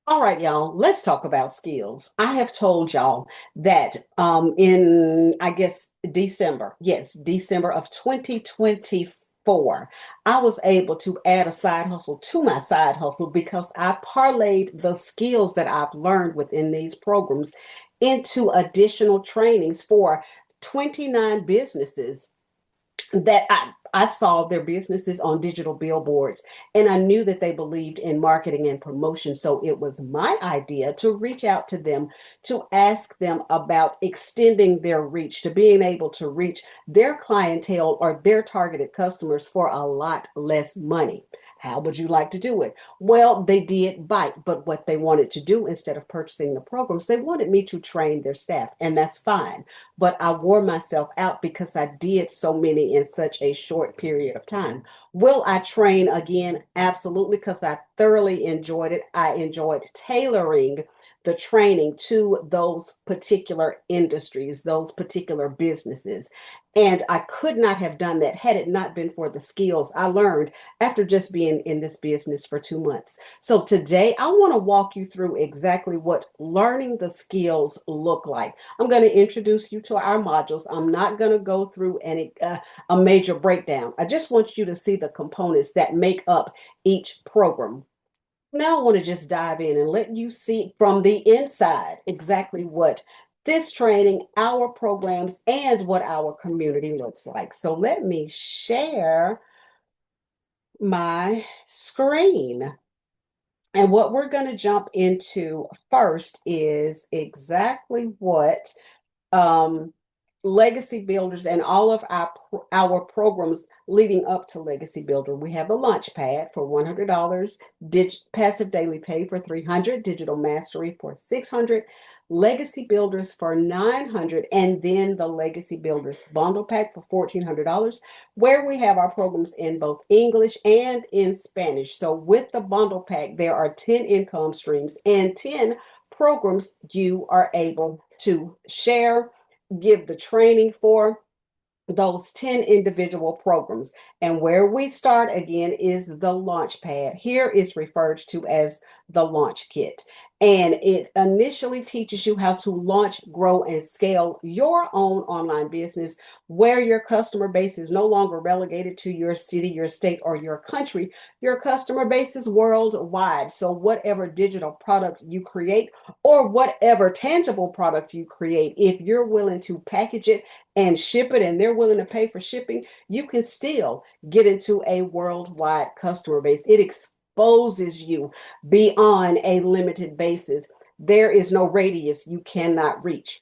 All right, y'all, let's talk about skills. I have told y'all that in, I guess, December, yes, December of 2024, I was able to add a side hustle to my side hustle because I parlayed the skills that I've learned within these programs into additional trainings for 29 businesses that I saw their businesses on digital billboards, and I knew that they believed in marketing and promotion. So it was my idea to reach out to them to ask them about extending their reach, to being able to reach their clientele or their targeted customers for a lot less money. How would you like to do it? Well, they did bite, but what they wanted to do instead of purchasing the programs, they wanted me to train their staff, and that's fine, but I wore myself out because I did so many in such a short period of time. Will I train again? Absolutely, because I thoroughly enjoyed it. I enjoyed tailoring the training to those particular industries, those particular businesses. And I could not have done that had it not been for the skills I learned after just being in this business for 2 months. So today I want to walk you through exactly what learning the skills look like. I'm going to introduce you to our modules. I'm not going to go through a major breakdown. I just want you to see the components that make up each program. Now I want to just dive in and let you see from the inside exactly what this training, our programs, and what our community looks like. So let me share my screen. And what we're going to jump into first is exactly what um, Legacy Builders and all of our programs leading up to Legacy Builder. We have the Launch Pad for $100, Passive Daily Pay for $300, Digital Mastery for $600, Legacy Builders for $900, and then the Legacy Builders Bundle Pack for $1,400, where we have our programs in both English and in Spanish. So with the Bundle Pack, there are 10 income streams and 10 programs you are able to share, give the training for those 10 individual programs. And where we start again is the launch pad. Here is referred to as the launch kit. And it initially teaches you how to launch, grow, and scale your own online business where your customer base is no longer relegated to your city, your state, or your country. Your customer base is worldwide. So, whatever digital product you create or whatever tangible product you create, if you're willing to package it and ship it and they're willing to pay for shipping, you can still get into a worldwide customer base. It exposes you beyond a limited basis. There is no radius you cannot reach.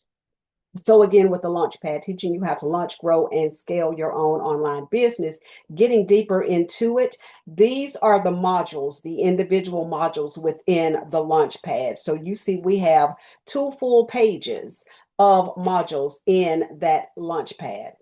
So again, with the Launchpad, teaching you how to launch, grow, and scale your own online business, getting deeper into it. These are the modules, the individual modules within the Launchpad. So you see we have 2 full pages of modules in that Launchpad.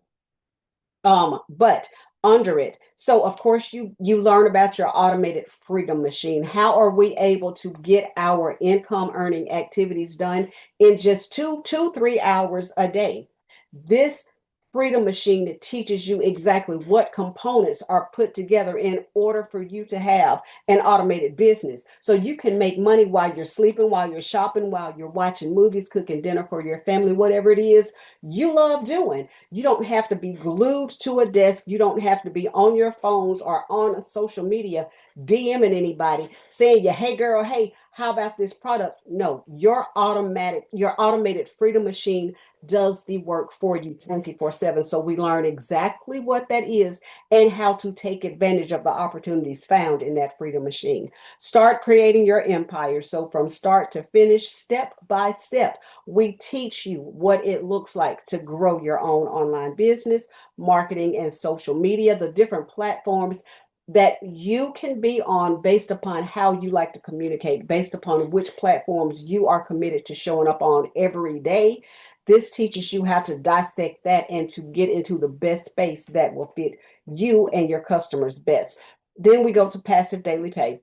But under it, so of course you learn about your automated freedom machine. How are we able to get our income earning activities done in just 3 hours a day? This freedom machine that teaches you exactly what components are put together in order for you to have an automated business. So you can make money while you're sleeping, while you're shopping, while you're watching movies, cooking dinner for your family, whatever it is you love doing. You don't have to be glued to a desk. You don't have to be on your phones or on social media DMing anybody saying, hey girl, hey, how about this product? No, your automated freedom machine does the work for you 24/7. So we learn exactly what that is and how to take advantage of the opportunities found in that freedom machine. Start creating your empire. So from start to finish, step by step, we teach you what it looks like to grow your own online business, marketing, and social media, the different platforms that you can be on based upon how you like to communicate, based upon which platforms you are committed to showing up on every day. This teaches you how to dissect that and to get into the best space that will fit you and your customers best. Then we go to passive daily pay.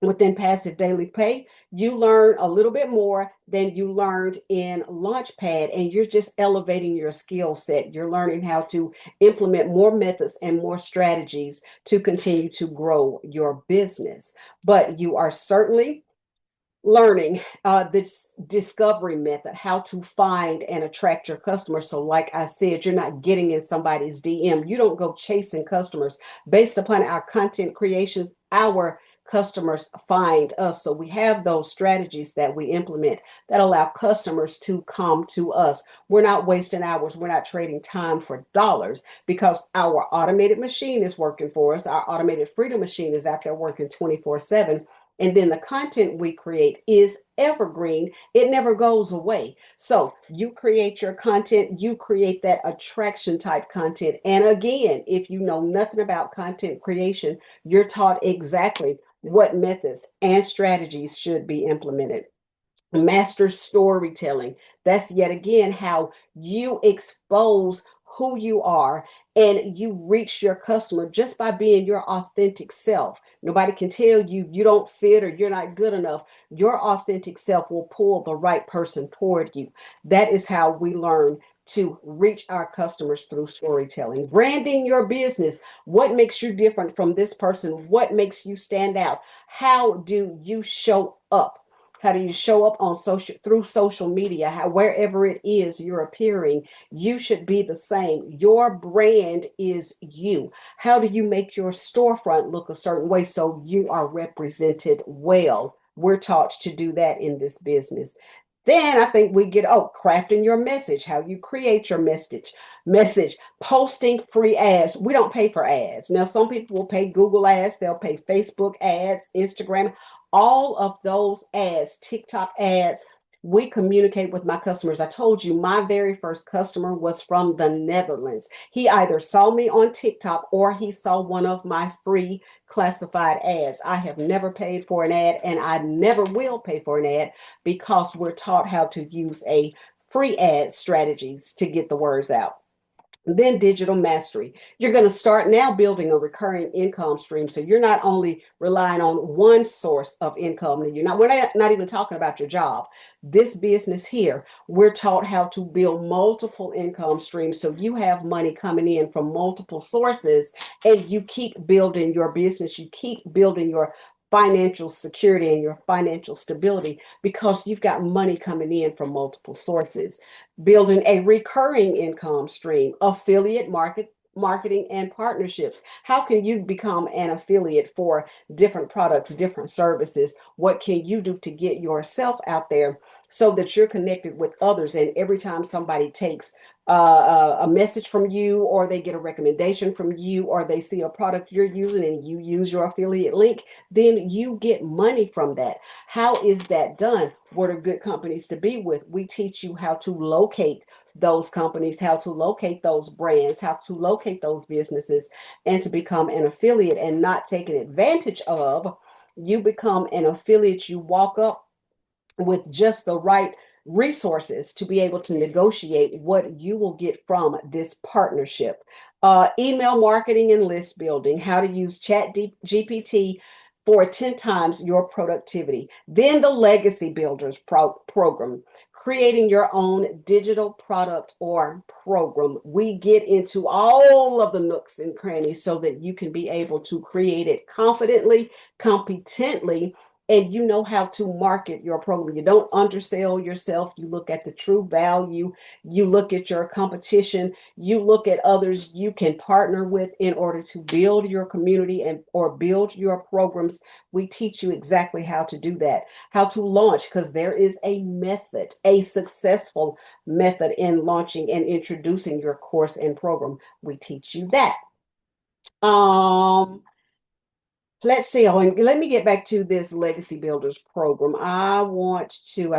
Within passive daily pay, you learn a little bit more than you learned in Launchpad, and you're just elevating your skill set. You're learning how to implement more methods and more strategies to continue to grow your business. But you are certainly Learning this discovery method, how to find and attract your customers. So like I said, you're not getting in somebody's DM. You don't go chasing customers. Based upon our content creations, our customers find us. So we have those strategies that we implement that allow customers to come to us. We're not wasting hours. We're not trading time for dollars, because our automated machine is working for us. Our automated freedom machine is out there working 24/7. And then the content we create is evergreen. It never goes away. So you create your content, you create that attraction type content. And again, if you know nothing about content creation, you're taught exactly what methods and strategies should be implemented. Master storytelling. That's yet again how you expose who you are and you reach your customer just by being your authentic self. Nobody can tell you you don't fit or you're not good enough. Your authentic self will pull the right person toward you. That is how we learn to reach our customers through storytelling. Branding your business. What makes you different from this person? What makes you stand out? How do you show up? How do you show up on social, through social media? How, wherever it is you're appearing, you should be the same. Your brand is you. How do you make your storefront look a certain way so you are represented well? We're taught to do that in this business. Then I think we get, oh, crafting your message, how you create your message, posting free ads. We don't pay for ads. Now, some people will pay Google ads, they'll pay Facebook ads, Instagram, all of those ads, TikTok ads. We communicate with my customers. I told you my very first customer was from the Netherlands. He either saw me on TikTok or he saw one of my free classified ads. I have never paid for an ad and I never will pay for an ad, because we're taught how to use a free ad strategies to get the words out. Then digital mastery. You're going to start now building a recurring income stream. So you're not only relying on one source of income. We're not even talking about your job. This business here, we're taught how to build multiple income streams. So you have money coming in from multiple sources and you keep building your business. You keep building your financial security and your financial stability because you've got money coming in from multiple sources. Building a recurring income stream, marketing and partnerships. How can you become an affiliate for different products, different services? What can you do to get yourself out there so that you're connected with others? And every time somebody takes a message from you, or they get a recommendation from you, or they see a product you're using and you use your affiliate link, then you get money from that. How is that done? What are good companies to be with? We teach you how to locate those companies, how to locate those brands, how to locate those businesses, and to become an affiliate and not taken advantage of. You become an affiliate, you walk up with just the right resources to be able to negotiate what you will get from this partnership. Email marketing and list building, how to use GPT for 10 times your productivity. Then the legacy builders program, creating your own digital product or program. We get into all of the nooks and crannies so that you can be able to create it confidently, competently, and you know how to market your program. You don't undersell yourself. You look at the true value. You look at your competition. You look at others you can partner with in order to build your community and or build your programs. We teach you exactly how to do that, how to launch, because there is a method, a successful method in launching and introducing your course and program. We teach you that. Um, Let's see. Oh, and let me get back to this Legacy Builders program. I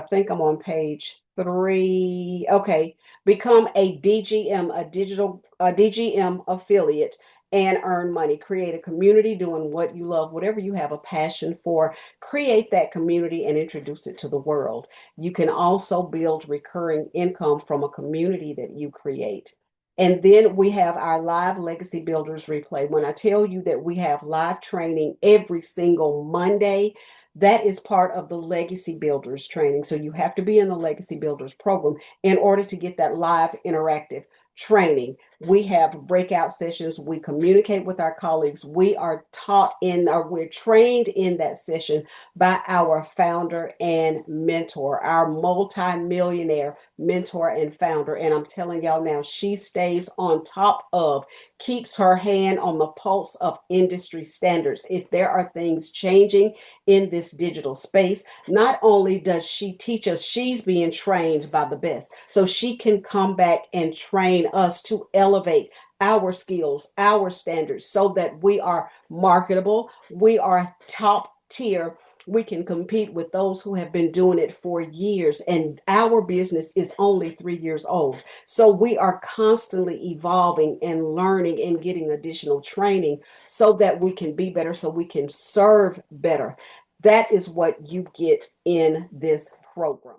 think I'm on page 3. Okay. Become a DGM, a DGM affiliate and earn money. Create a community doing what you love, whatever you have a passion for. Create that community and introduce it to the world. You can also build recurring income from a community that you create. And then we have our live Legacy Builders replay. When I tell you that we have live training every single Monday, that is part of the Legacy Builders training. So you have to be in the Legacy Builders program in order to get that live interactive training. We have breakout sessions. We communicate with our colleagues. We are taught in, or we're trained in that session by our founder and mentor, our multi-millionaire mentor and founder. And I'm telling y'all now, she stays on top of, keeps her hand on the pulse of industry standards. If there are things changing in this digital space, not only does she teach us, she's being trained by the best. So she can come back and train us to elevate our skills, our standards, so that we are marketable, we are top tier, we can compete with those who have been doing it for years, and our business is only 3 years old. So we are constantly evolving and learning and getting additional training so that we can be better, so we can serve better. That is what you get in this program.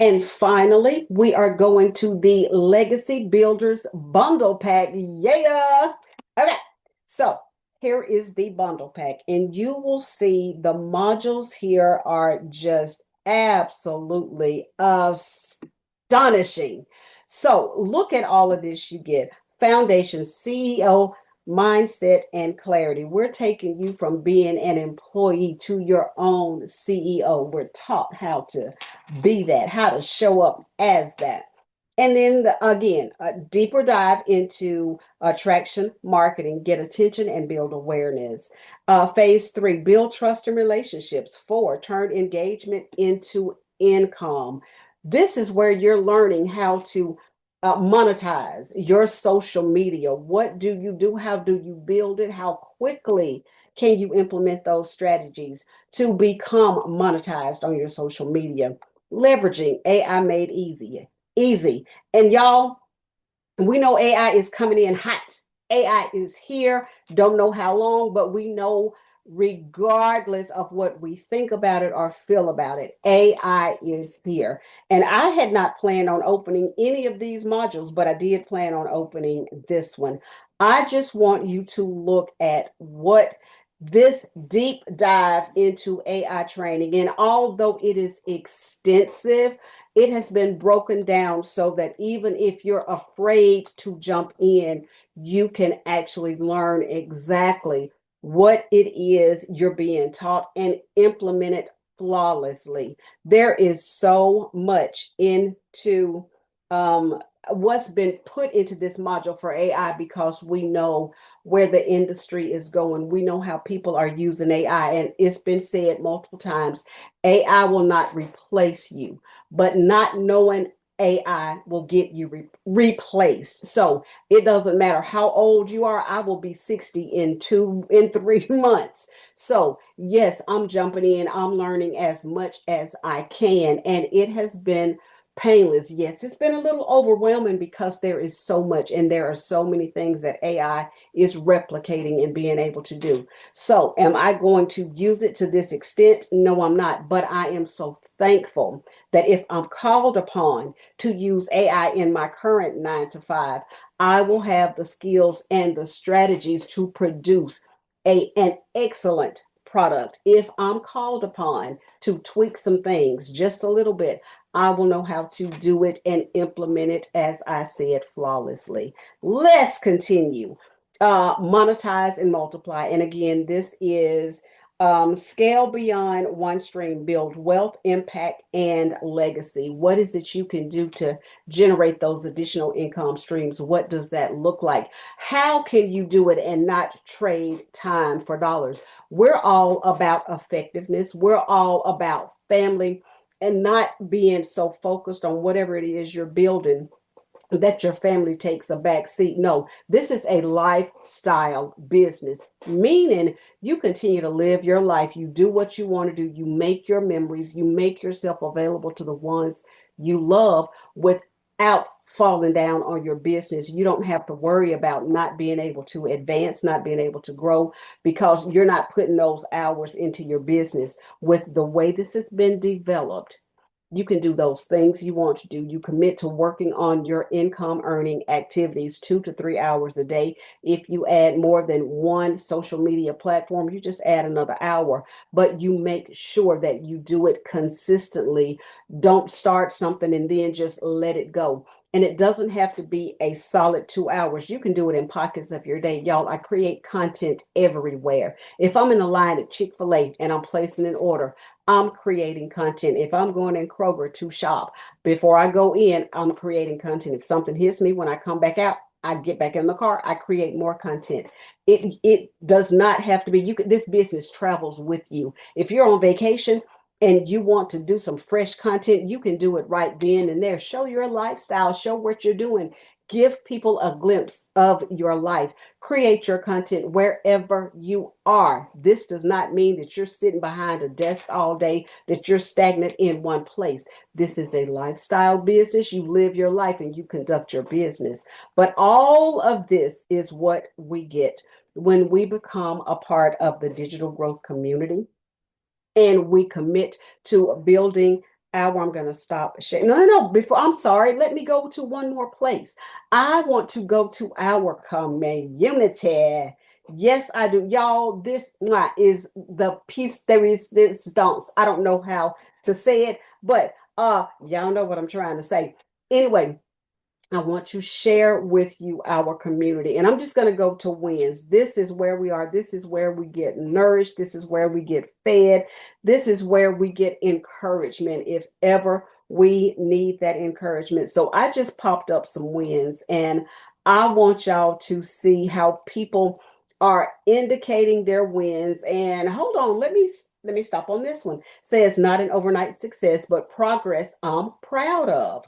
And finally, we are going to the Legacy Builders Bundle Pack. Yeah. Okay. So here is the bundle pack, and you will see the modules here are just absolutely astonishing. So look at all of this you get. Foundation, CEO, mindset, and clarity. We're taking you from being an employee to your own CEO. We're taught how to be that, how to show up as that. And then again, a deeper dive into attraction marketing, get attention and build awareness. Phase 3, build trust and relationships. 4, turn engagement into income. This is where you're learning how to monetize your social media. What do you do? How do you build it? How quickly can you implement those strategies to become monetized on your social media? Leveraging AI made easy. Easy. And y'all, we know AI is coming in hot. AI is here. Don't know how long, but we know regardless of what we think about it or feel about it, AI is here. And I had not planned on opening any of these modules, but I did plan on opening this one. I just want you to look at what this deep dive into AI training, and although it is extensive, it has been broken down so that even if you're afraid to jump in, you can actually learn exactly what it is you're being taught and implement it flawlessly. There is so much into what's been put into this module for AI, because we know where the industry is going. We know how people are using AI, and it's been said multiple times, AI will not replace you, but not knowing AI will get you replaced. So it doesn't matter how old you are. I will be 60 in 3 months. So yes, I'm jumping in. I'm learning as much as I can, and it has been painless. Yes, it's been a little overwhelming because there is so much, and there are so many things that AI is replicating and being able to do. So am I going to use it to this extent? No, I'm not. But I am so thankful that if I'm called upon to use AI in my current 9 to 5, I will have the skills and the strategies to produce an excellent product. If I'm called upon to tweak some things just a little bit, I will know how to do it and implement it, as I said, flawlessly. Let's continue. Monetize and multiply. And again, this is scale beyond one stream, build wealth, impact, and legacy. What is it you can do to generate those additional income streams? What does that look like? How can you do it and not trade time for dollars? We're all about effectiveness. We're all about family, and not being so focused on whatever it is you're building that your family takes a back seat. No, this is a lifestyle business, meaning you continue to live your life. You do what you want to do. You make your memories. You make yourself available to the ones you love without falling down on your business. You don't have to worry about not being able to advance, not being able to grow, because you're not putting those hours into your business. With the way this has been developed, you can do those things you want to do. You commit to working on your income earning activities 2 to 3 hours a day. If you add more than one social media platform, you just add another hour, but you make sure that you do it consistently. Don't start something and then just let it go. And it doesn't have to be a solid 2 hours. You can do it in pockets of your day. Y'all, I create content everywhere. If I'm in the line at Chick-fil-A and I'm placing an order, I'm creating content. If I'm going in Kroger to shop, before I go in, I'm creating content. If something hits me when I come back out, I get back in the car, I create more content. It does not have to be, you could, this business travels with you. If you're on vacation and you want to do some fresh content, you can do it right then and there. Show your lifestyle, show what you're doing. Give people a glimpse of your life. Create your content wherever you are. This does not mean that you're sitting behind a desk all day, that you're stagnant in one place. This is a lifestyle business. You live your life and you conduct your business. But all of this is what we get when we become a part of the digital growth community and we commit to building our, I'm going to stop. No, before, I'm sorry. Let me go to one more place. I want to go to our community. Yes, I do. Y'all, this is the piece. There is this dance. I don't know how to say it, but y'all know what I'm trying to say. Anyway, I want to share with you our community. And I'm just going to go to wins. This is where we are. This is where we get nourished. This is where we get fed. This is where we get encouragement if ever we need that encouragement. So I just popped up some wins and I want y'all to see how people are indicating their wins. And hold on, let me stop on this one. Says not an overnight success, but progress I'm proud of.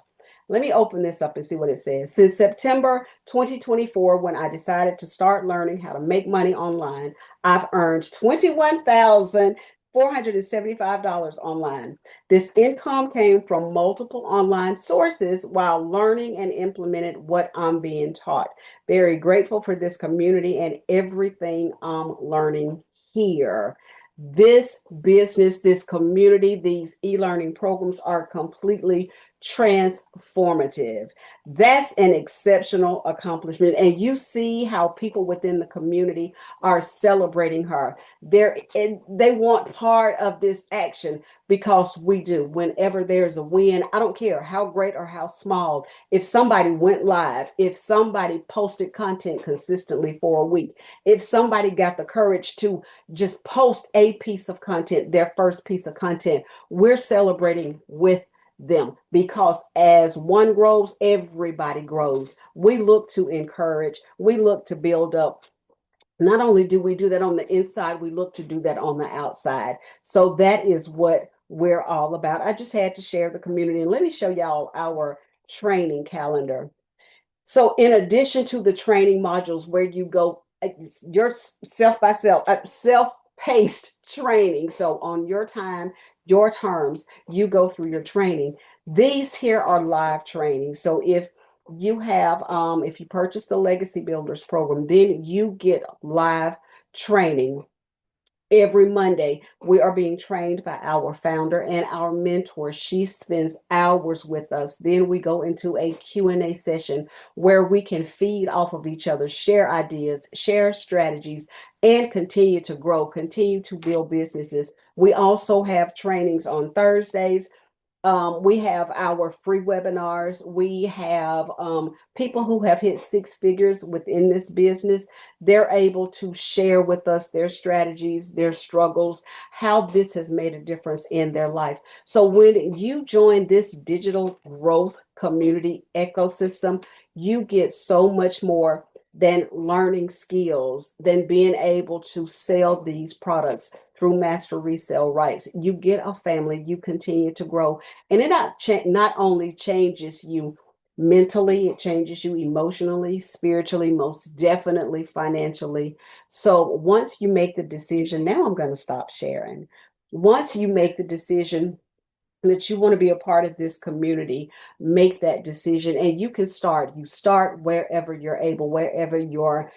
Let me open this up and see what it says. Since September 2024, when I decided to start learning how to make money online, I've earned $21,475 online. This income came from multiple online sources while learning and implemented what I'm being taught. Very grateful for this community and everything I'm learning here. This business, this community, these e-learning programs are completely transformative. That's an exceptional accomplishment. And you see how people within the community are celebrating her. They want part of this action because we do. Whenever there's a win, I don't care how great or how small, if somebody went live, if somebody posted content consistently for a week, if somebody got the courage to just post a piece of content, their first piece of content, we're celebrating with them because as one grows, everybody grows. We look to encourage, we look to build up. Not only do we do that on the inside, we look to do that on the outside. So that is what we're all about. I just had to share the community and let me show y'all our training calendar. So in addition to the training modules where you go, your self-paced training. So on your time, your terms, you go through your training. These here are live training. So if you purchase the Legacy Builders program, then you get live training. Every Monday, we are being trained by our founder and our mentor. She spends hours with us. Then we go into a Q&A session where we can feed off of each other, share ideas, share strategies, and continue to grow, continue to build businesses. We also have trainings on Thursdays. We have our free webinars. We have people who have hit six figures within this business. They're able to share with us their strategies, their struggles, how this has made a difference in their life. So when you join this digital growth community ecosystem, you get so much more than learning skills, than being able to sell these products through master resale rights. You get a family, you continue to grow. And it not only changes you mentally, it changes you emotionally, spiritually, most definitely financially. So once you make the decision, now I'm going to stop sharing. Once you make the decision that you want to be a part of this community, make that decision and you can start. You start wherever you're able, wherever your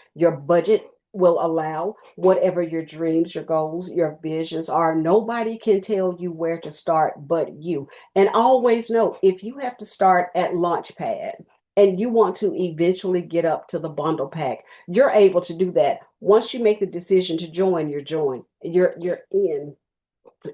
budget will allow, whatever your dreams, your goals, your visions are. Nobody can tell you where to start but you. And always know, if you have to start at Launchpad and you want to eventually get up to the bundle pack, you're able to do that. Once you make the decision to join, you're in,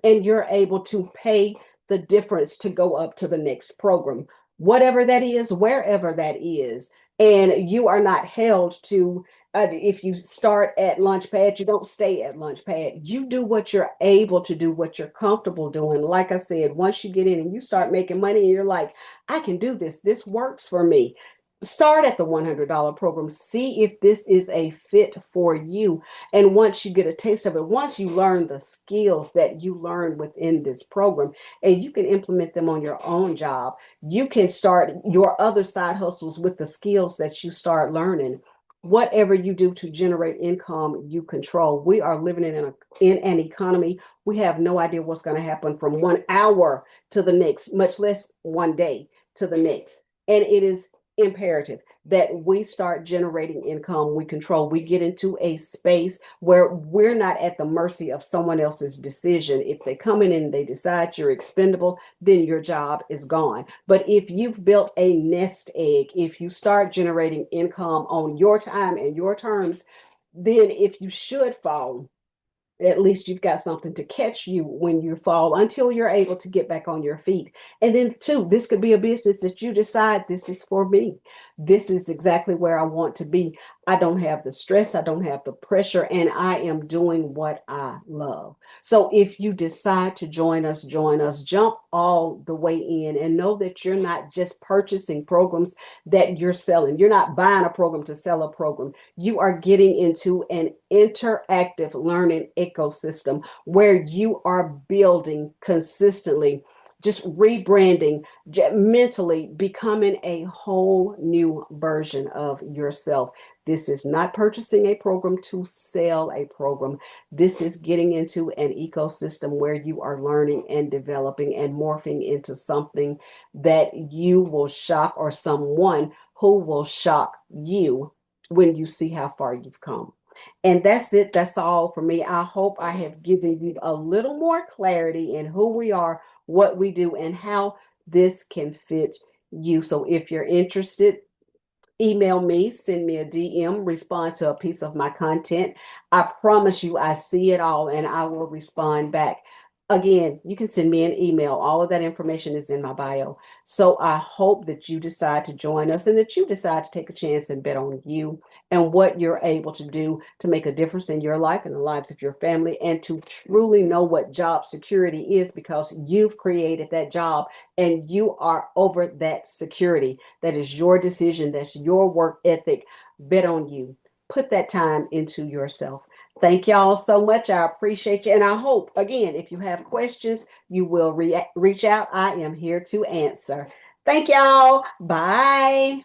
and you're able to pay the difference to go up to the next program. whatever that is, wherever that is. And you are not held to, if you start at Launchpad, you don't stay at Launchpad. You do what you're able to do, what you're comfortable doing. Like I said, once you get in and you start making money and you're like, I can do this, this works for me. Start at the $100 program. See if this is a fit for you. And once you get a taste of it, once you learn the skills that you learn within this program, and you can implement them on your own job, you can start your other side hustles with the skills that you start learning. Whatever you do to generate income, you control. We are living in an economy. We have no idea what's going to happen from 1 hour to the next, much less one day to the next. And it is imperative that we start generating income we control. We get into a space where we're not at the mercy of someone else's decision. If they come in and they decide you're expendable, then your job is gone. But if you've built a nest egg, if you start generating income on your time and your terms, then if you should fall, at least you've got something to catch you when you fall until you're able to get back on your feet. And then, too, this could be a business that you decide this is for me. This is exactly where I want to be. I don't have the stress, I don't have the pressure, and I am doing what I love. So, if you decide to join us, jump all the way in and know that you're not just purchasing programs that you're selling. You're not buying a program to sell a program. You are getting into an interactive learning ecosystem where you are building consistently, just rebranding, mentally becoming a whole new version of yourself. This is not purchasing a program to sell a program. This is getting into an ecosystem where you are learning and developing and morphing into something that you will shock, or someone who will shock you when you see how far you've come. And that's it. That's all for me. I hope I have given you a little more clarity in who we are, what we do, and how this can fit you. So if you're interested, email me, send me a DM, respond to a piece of my content. I promise you, I see it all and I will respond back. Again, you can send me an email. All of that information is in my bio. So I hope that you decide to join us and that you decide to take a chance and bet on you and what you're able to do to make a difference in your life and the lives of your family, and to truly know what job security is, because you've created that job and you are over that security. That is your decision. That's your work ethic. Bet on you. Put that time into yourself. Thank y'all so much. I appreciate you. And I hope, again, if you have questions, you will reach out. I am here to answer. Thank y'all. Bye.